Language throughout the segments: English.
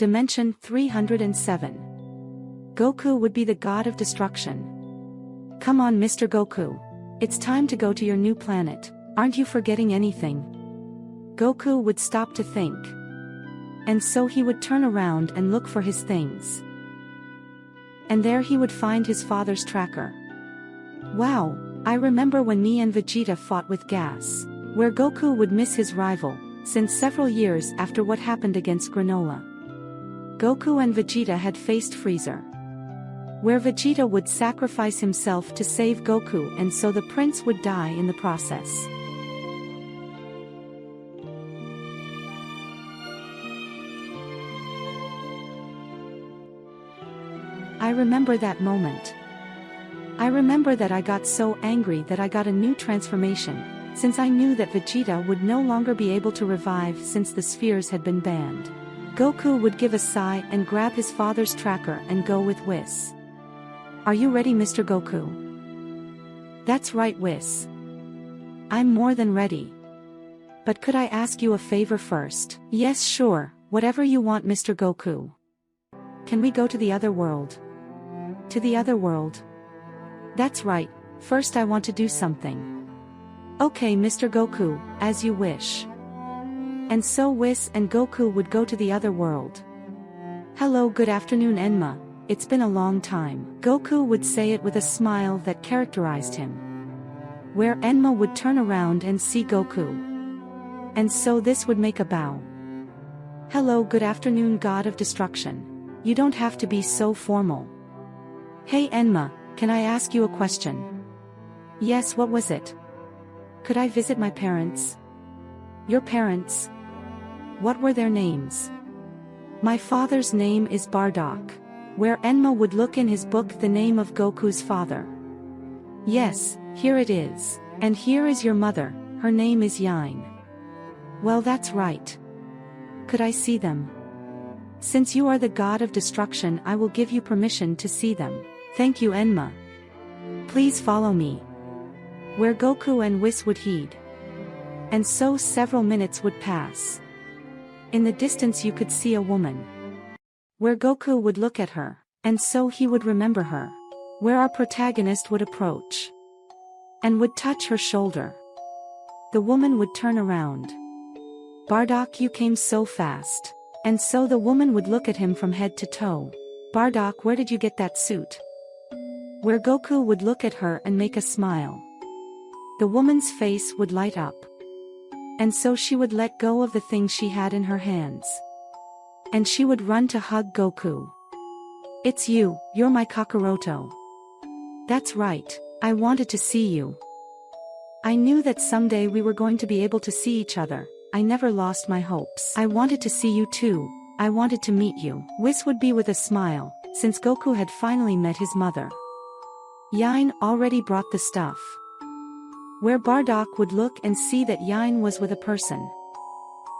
Dimension 307. Goku would be the god of destruction. Come on, Mr. Goku. It's time to go to your new planet. Aren't you forgetting anything? Goku would stop to think. And so he would turn around and look for his things. And there he would find his father's tracker. Wow, I remember when me and Vegeta fought with Gas, where Goku would miss his rival, since several years after what happened against Granola. Goku and Vegeta had faced Freezer, where Vegeta would sacrifice himself to save Goku, and so the prince would die in the process. I remember that moment. I remember that I got so angry that I got a new transformation, since I knew that Vegeta would no longer be able to revive since the spheres had been banned. Goku would give a sigh and grab his father's tracker and go with Whis. Are you ready, Mr. Goku? That's right, Whis. I'm more than ready. But could I ask you a favor first? Yes, sure, whatever you want, Mr. Goku. Can we go to the other world? To the other world? That's right, first I want to do something. Okay, Mr. Goku, as you wish. And so Whis and Goku would go to the other world. Hello, good afternoon, Enma. It's been a long time. Goku would say it with a smile that characterized him. Where Enma would turn around and see Goku. And so this would make a bow. Hello, good afternoon, God of Destruction. You don't have to be so formal. Hey Enma, can I ask you a question? Yes, what was it? Could I visit my parents? Your parents? What were their names? My father's name is Bardock. Where Enma would look in his book the name of Goku's father. Yes, here it is. And here is your mother, her name is Gine. Well, that's right. Could I see them? Since you are the god of destruction, I will give you permission to see them. Thank you, Enma. Please follow me. Where Goku and Whis would heed. And so several minutes would pass. In the distance you could see a woman. Where Goku would look at her, and so he would remember her. Where our protagonist would approach. And would touch her shoulder. The woman would turn around. Bardock, you came so fast. And so the woman would look at him from head to toe. Bardock, where did you get that suit? Where Goku would look at her and make a smile. The woman's face would light up. And so she would let go of the thing she had in her hands. And she would run to hug Goku. It's you, you're my Kakaroto. That's right, I wanted to see you. I knew that someday we were going to be able to see each other. I never lost my hopes. I wanted to see you too. I wanted to meet you. Whis would be with a smile, since Goku had finally met his mother. Gine already brought the stuff. Where Bardock would look and see that Gine was with a person.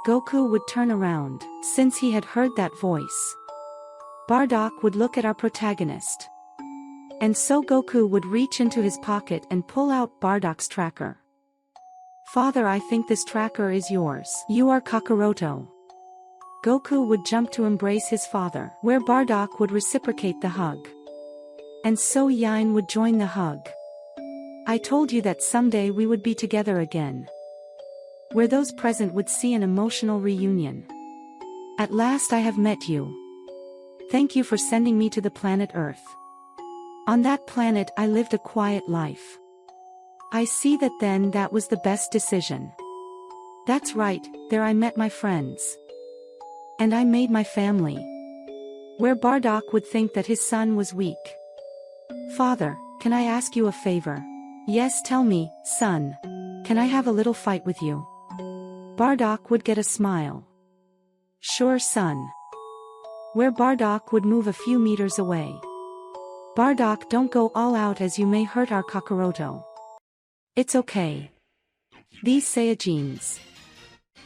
Goku would turn around, since he had heard that voice. Bardock would look at our protagonist. And so Goku would reach into his pocket and pull out Bardock's tracker. Father, I think this tracker is yours. You are Kakaroto. Goku would jump to embrace his father, where Bardock would reciprocate the hug. And so Gine would join the hug. I told you that someday we would be together again. Where those present would see an emotional reunion. At last I have met you. Thank you for sending me to the planet Earth. On that planet I lived a quiet life. I see that then that was the best decision. That's right, there I met my friends. And I made my family. Where Bardock would think that his son was weak. Father, can I ask you a favor? Yes, tell me, son. Can I have a little fight with you? Bardock would get a smile. Sure, son. Where Bardock would move a few meters away. Bardock, don't go all out as you may hurt our Kakaroto. It's okay. These Saiyajins.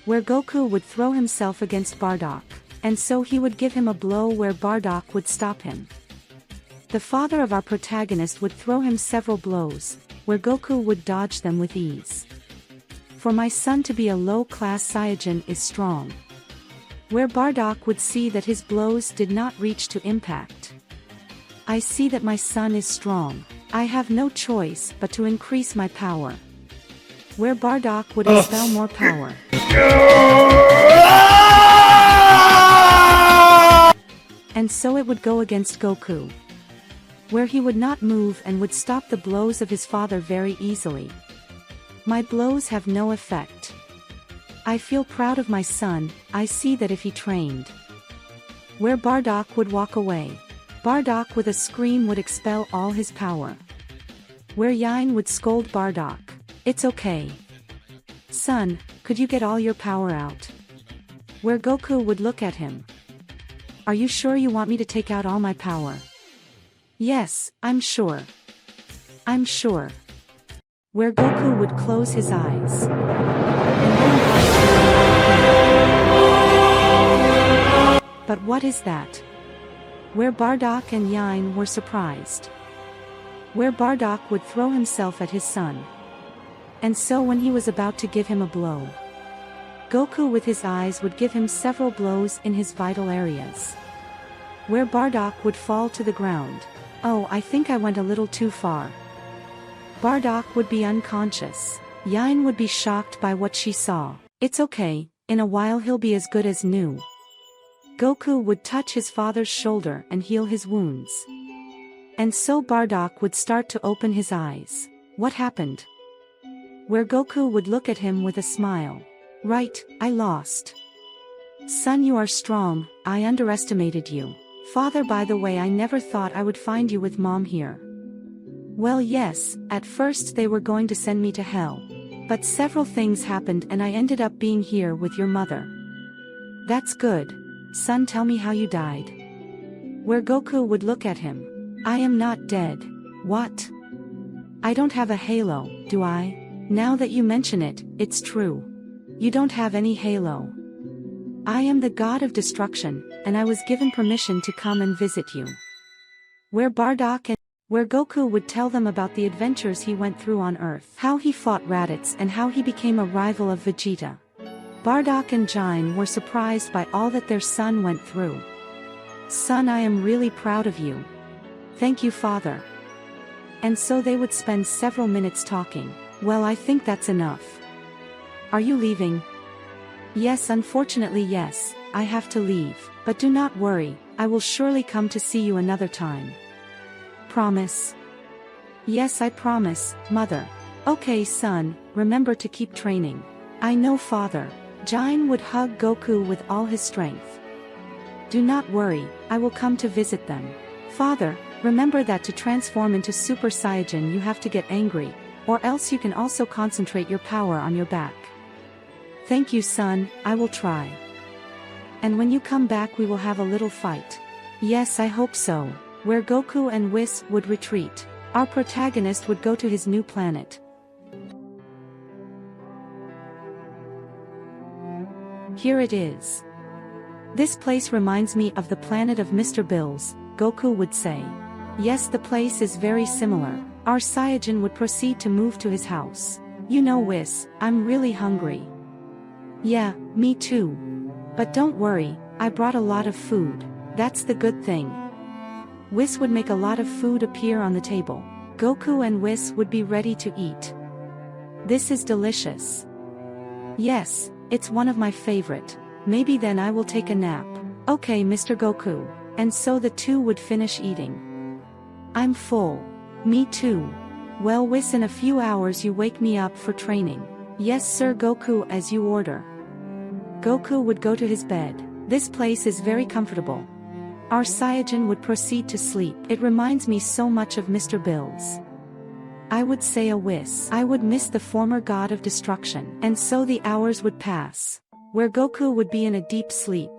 Where Goku would throw himself against Bardock, and so he would give him a blow where Bardock would stop him. The father of our protagonist would throw him several blows, where Goku would dodge them with ease. For my son to be a low-class Saiyajin is strong. where Bardock would see that his blows did not reach to impact. I see that my son is strong. I have no choice but to increase my power. Where Bardock would expel more power. And so it would go against Goku, where he would not move and would stop the blows of his father very easily. My blows have no effect. I feel proud of my son. I see that if he trained. Where Bardock would walk away. Bardock with a scream would expel all his power. Where Gine would scold Bardock. It's okay. Son, could you get all your power out? Where Goku would look at him. Are you sure you want me to take out all my power? Yes, I'm sure. I'm sure. Where Goku would close his eyes. But what is that? Where Bardock and Gine were surprised. Where Bardock would throw himself at his son. And so when he was about to give him a blow, Goku with his eyes would give him several blows in his vital areas. Where Bardock would fall to the ground. Oh, I think I went a little too far. Bardock would be unconscious. Gine would be shocked by what she saw. It's okay, in a while he'll be as good as new. Goku would touch his father's shoulder and heal his wounds. And so Bardock would start to open his eyes. What happened? Where Goku would look at him with a smile. Right, I lost. Son, you are strong. I underestimated you. Father, by the way, I never thought I would find you with Mom here. Well, yes, at first they were going to send me to hell. But several things happened and I ended up being here with your mother. That's good. Son, tell me how you died. Where Goku would look at him. I am not dead. What? I don't have a halo, do I? Now that you mention it, it's true. You don't have any halo. I am the god of destruction, and I was given permission to come and visit you. Where Goku would tell them about the adventures he went through on Earth. How he fought Raditz and how he became a rival of Vegeta. Bardock and Gine were surprised by all that their son went through. Son, I am really proud of you. Thank you, Father. And so they would spend several minutes talking. Well, I think that's enough. Are you leaving? Yes, unfortunately yes, I have to leave. But do not worry, I will surely come to see you another time. Promise? Yes, I promise, Mother. Okay, son, remember to keep training. I know, Father. Gine would hug Goku with all his strength. Do not worry, I will come to visit them. Father, remember that to transform into Super Saiyajin you have to get angry, or else you can also concentrate your power on your back. Thank you, son, I will try. And when you come back we will have a little fight. Yes, I hope so. Where Goku and Whis would retreat. Our protagonist would go to his new planet. Here it is. This place reminds me of the planet of Mr. Bills, Goku would say. Yes, the place is very similar. Our Saiyajin would proceed to move to his house. You know, Whis, I'm really hungry. Yeah, me too. But don't worry, I brought a lot of food. That's the good thing. Whis would make a lot of food appear on the table. Goku and Whis would be ready to eat. This is delicious. Yes, it's one of my favorite. Maybe then I will take a nap. Okay, Mr. Goku. And so the two would finish eating. I'm full. Me too. Well, Whis, in a few hours you wake me up for training. Yes, sir, Goku, as you order. Goku would go to his bed. This place is very comfortable. Our Saiyajin would proceed to sleep. It reminds me so much of Mr. Bills. I would say a Whis. I would miss the former god of destruction. And so the hours would pass. Where Goku would be in a deep sleep.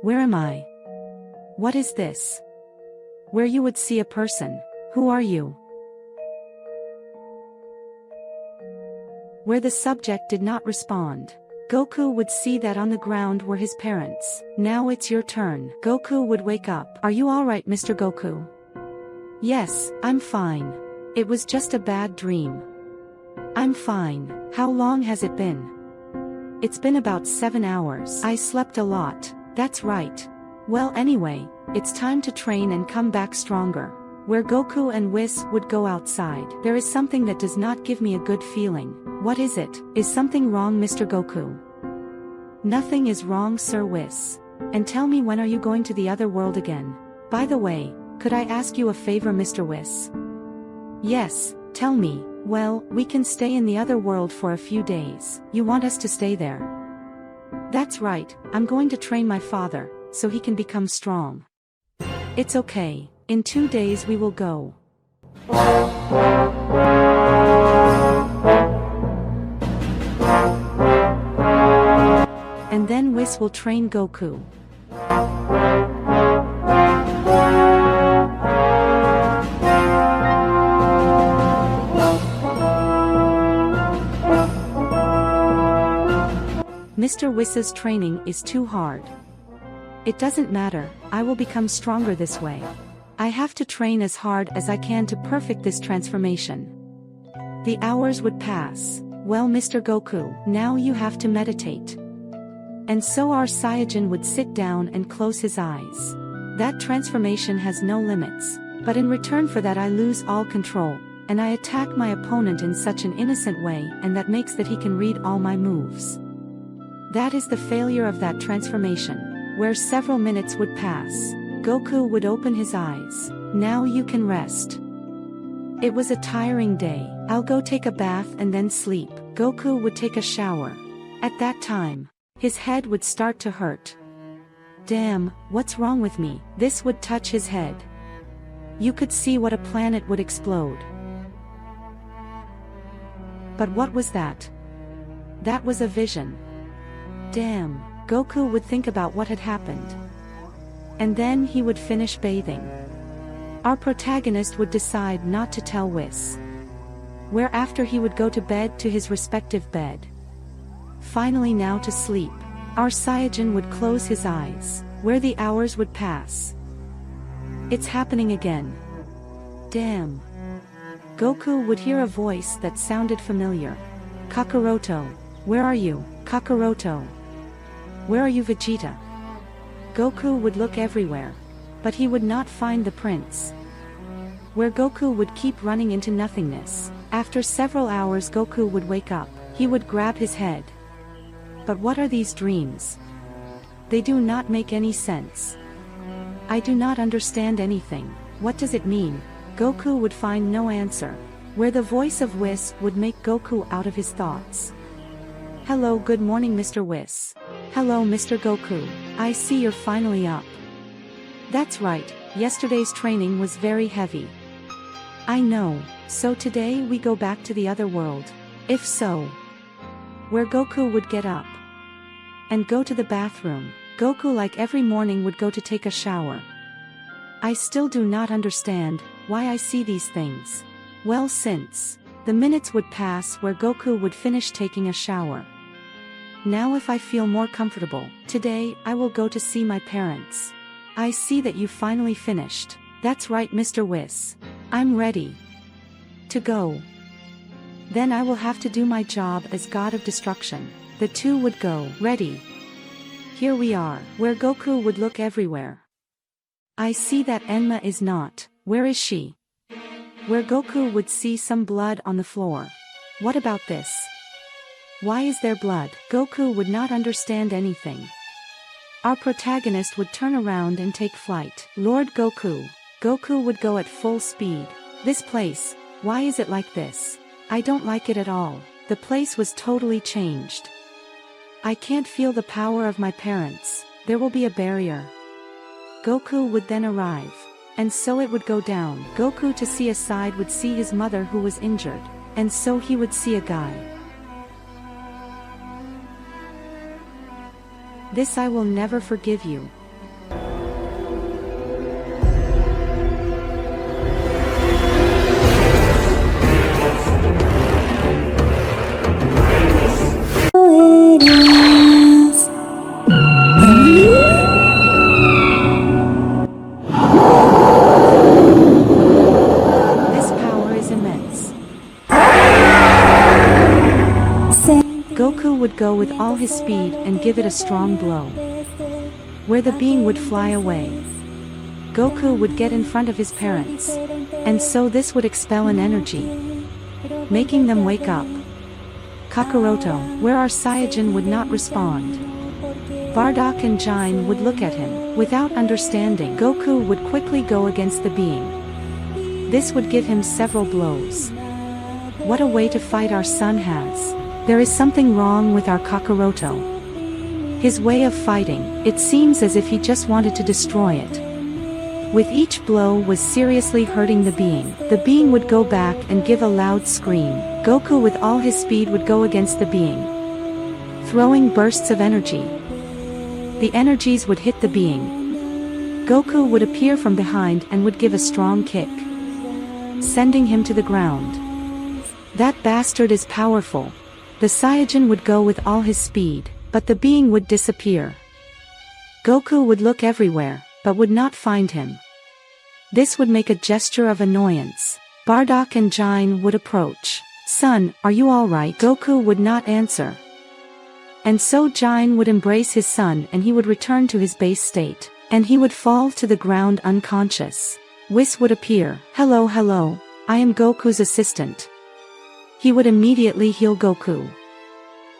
Where am I? What is this? Where you would see a person. Who are you? Where the subject did not respond. Goku would see that on the ground were his parents. Now it's your turn. Goku would wake up. Are you alright, Mr. Goku? Yes, I'm fine. It was just a bad dream. I'm fine. How long has it been? It's been about 7 hours. I slept a lot. That's right. Well anyway, it's time to train and come back stronger. Where Goku and Whis would go outside. There is something that does not give me a good feeling. What is it? Is something wrong, Mr. Goku? Nothing is wrong, Sir Whis. And tell me, when are you going to the other world again? By the way, could I ask you a favor, Mr. Whis? Yes, tell me. Well, we can stay in the other world for a few days. You want us to stay there? That's right, I'm going to train my father, so he can become strong. It's okay, in 2 days we will go. And then Whis will train Goku. Mr. Whis's training is too hard. It doesn't matter, I will become stronger this way. I have to train as hard as I can to perfect this transformation. The hours would pass. Well, Mr. Goku, now you have to meditate. And so our Saiyajin would sit down and close his eyes. That transformation has no limits, but in return for that I lose all control, and I attack my opponent in such an innocent way, and that makes that he can read all my moves. That is the failure of that transformation, where several minutes would pass. Goku would open his eyes. Now you can rest. It was a tiring day. I'll go take a bath and then sleep. Goku would take a shower. At that time, his head would start to hurt. Damn, what's wrong with me? This would touch his head. You could see what a planet would explode. But what was that? That was a vision. Damn, Goku would think about what had happened. And then he would finish bathing. Our protagonist would decide not to tell Whis. Whereafter he would go to bed, to his respective bed. Finally, now to sleep. Our Saiyajin would close his eyes, where the hours would pass. It's happening again. Damn. Goku would hear a voice that sounded familiar. Kakaroto, where are you? Kakaroto. Where are you, Vegeta? Goku would look everywhere, but he would not find the prince. Where Goku would keep running into nothingness. After several hours Goku would wake up. He would grab his head. But what are these dreams? They do not make any sense. I do not understand anything. What does it mean? Goku would find no answer. Where the voice of Whis would make Goku out of his thoughts. Hello, good morning, Mr. Whis. Hello, Mr. Goku. I see you're finally up. That's right, yesterday's training was very heavy. I know, so today we go back to the other world. If so. Where Goku would get up and go to the bathroom. Goku, like every morning, would go to take a shower. I still do not understand why I see these things. Well, since the minutes would pass where Goku would finish taking a shower. Now if I feel more comfortable, today I will go to see my parents. I see that you finally finished. That's right, Mr. Whis. I'm ready to go. Then I will have to do my job as God of Destruction. The two would go. Ready. Here we are. Where Goku would look everywhere. I see that Enma is not. Where is she? Where Goku would see some blood on the floor. What about this? Why is there blood? Goku would not understand anything. Our protagonist would turn around and take flight. Lord Goku. Goku would go at full speed. This place, why is it like this? I don't like it at all. The place was totally changed. I can't feel the power of my parents. There will be a barrier. Goku would then arrive. And so it would go down. Goku to see a side would see his mother who was injured. And so he would see a guy. This I will never forgive you. This power is immense. Goku would go with all his speed and give it a strong blow. where the being would fly away. Goku would get in front of his parents. And so this would expel an energy, making them wake up. Kakaroto, where our Saiyajin would not respond. Bardock and Gine would look at him. Without understanding, Goku would quickly go against the being. This would give him several blows. What a way to fight our son has. There is something wrong with our Kakaroto. His way of fighting, it seems as if he just wanted to destroy it. With each blow was seriously hurting the being. The being would go back and give a loud scream. Goku with all his speed would go against the being, throwing bursts of energy. The energies would hit the being. Goku would appear from behind and would give a strong kick, sending him to the ground. That bastard is powerful. The Saiyajin would go with all his speed, but the being would disappear. Goku would look everywhere, but would not find him. This would make a gesture of annoyance. Bardock and Gine would approach. "Son, are you alright?" Goku would not answer. And so Gine would embrace his son and he would return to his base state. And he would fall to the ground unconscious. Whis would appear. "Hello, hello, I am Goku's assistant." He would immediately heal Goku.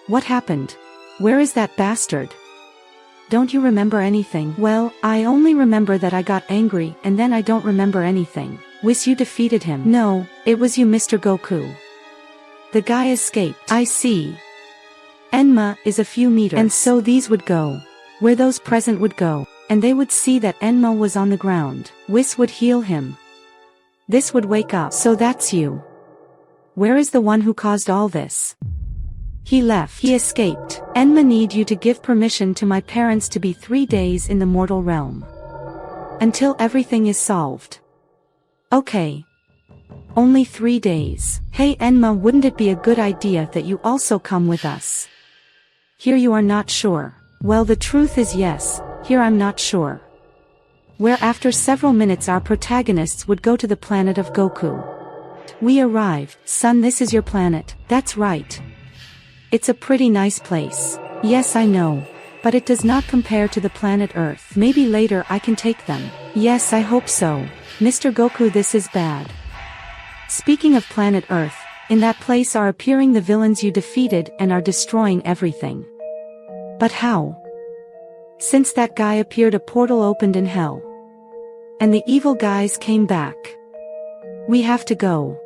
"What happened? Where is that bastard? Don't you remember anything?" "Well, I only remember that I got angry and then I don't remember anything." "Whis, you defeated him?" "No, it was you, Mr. Goku. The guy escaped." "I see." Enma is a few meters. And so these would go where those present would go, and they would see that Enma was on the ground. Whis would heal him. This would wake up. "So that's you. Where is the one who caused all this?" "He left. He escaped. Enma need you to give permission to my parents to be 3 days in the mortal realm. Until everything is solved." "Okay. Only 3 days. Hey Enma, wouldn't it be a good idea that you also come with us?" "Here you are not sure." "Well, the truth is yes, here I'm not sure." Where after several minutes our protagonists would go to the planet of Goku. "We arrived." "Son, this is your planet." "That's right. It's a pretty nice place." "Yes, I know. But it does not compare to the planet Earth. Maybe later I can take them." "Yes, I hope so. Mr. Goku, this is bad." Speaking of planet Earth, in that place are appearing the villains you defeated and are destroying everything. But how? Since that guy appeared, a portal opened in hell. And the evil guys came back. We have to go.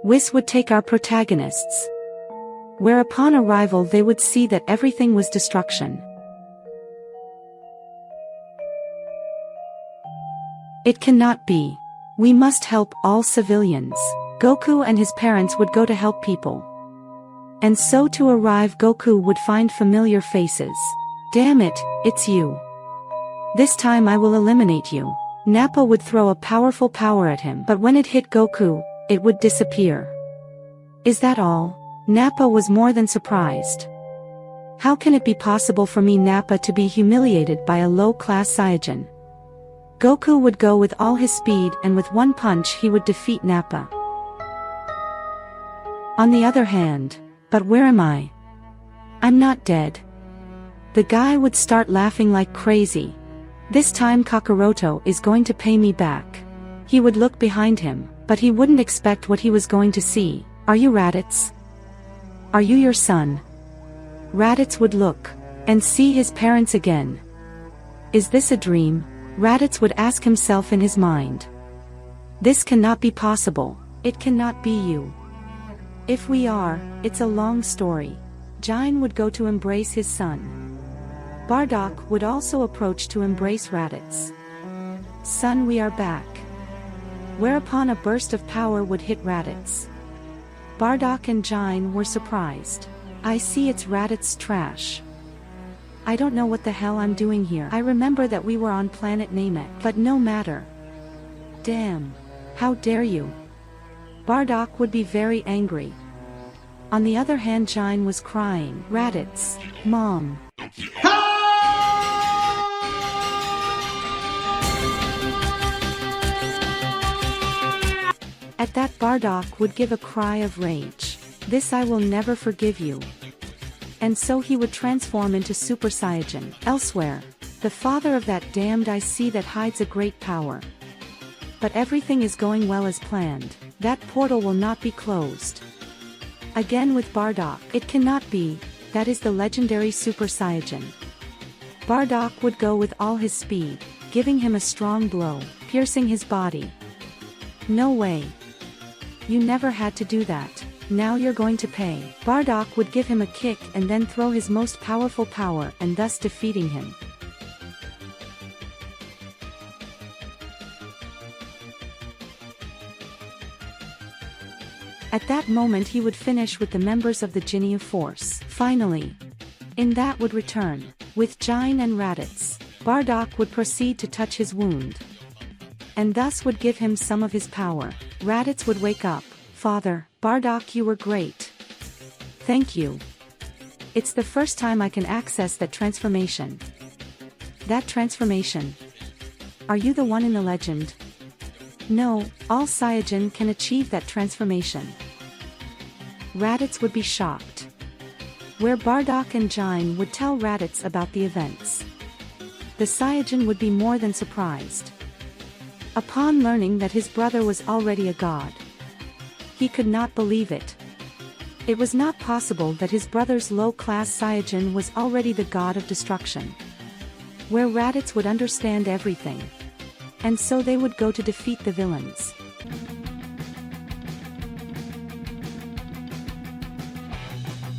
Whis would take our protagonists. Where upon arrival they would see that everything was destruction. It cannot be. We must help all civilians. Goku and his parents would go to help people. And so to arrive, Goku would find familiar faces. "Damn it, it's you. This time I will eliminate you." Nappa would throw a powerful power at him, but when it hit Goku, it would disappear. "Is that all?" Nappa was more than surprised. "How can it be possible for me, Nappa, to be humiliated by a low-class Saiyajin?" Goku would go with all his speed and with one punch he would defeat Nappa. On the other hand, "But where am I? I'm not dead." The guy would start laughing like crazy. "This time Kakaroto is going to pay me back." He would look behind him, but he wouldn't expect what he was going to see. "Are you Raditz? Are you your son?" Raditz would look and see his parents again. "Is this a dream?" Raditz would ask himself in his mind. "This cannot be possible. It cannot be you. If we are, it's a long story." Gine would go to embrace his son. Bardock would also approach to embrace Raditz. "Son, we are back." Whereupon a burst of power would hit Raditz. Bardock and Gine were surprised. "I see it's Raditz's trash. I don't know what the hell I'm doing here. I remember that we were on planet Namek, but no matter. Damn. How dare you?" Bardock would be very angry. On the other hand, Gine was crying. "Raditz, Mom." At that, Bardock would give a cry of rage. "This I will never forgive you." And so he would transform into Super Saiyajin. Elsewhere, The father of that damned I see that hides a great power. But everything is going well as planned. That portal will not be closed. Again with Bardock. It cannot be, that is the legendary Super Saiyajin. Bardock would go with all his speed, giving him a strong blow, piercing his body. No way. You never had to do that. Now you're going to pay. Bardock would give him a kick and then throw his most powerful power and thus defeating him. At that moment he would finish with the members of the Genie of Force. Finally. In that would return. With Gine and Raditz. Bardock would proceed to touch his wound. And thus would give him some of his power. Raditz would wake up. Father, Bardock, you were great. Thank you. It's the first time I can access that transformation. That transformation. Are you the one in the legend? No, all Saiyajin can achieve that transformation. Raditz would be shocked. Where Bardock and Gine would tell Raditz about the events. The Saiyajin would be more than surprised. Upon learning that his brother was already a god. He could not believe it. It was not possible that his brother's low-class Saiyajin was already the god of destruction. Where Raditz would understand everything. And so they would go to defeat the villains.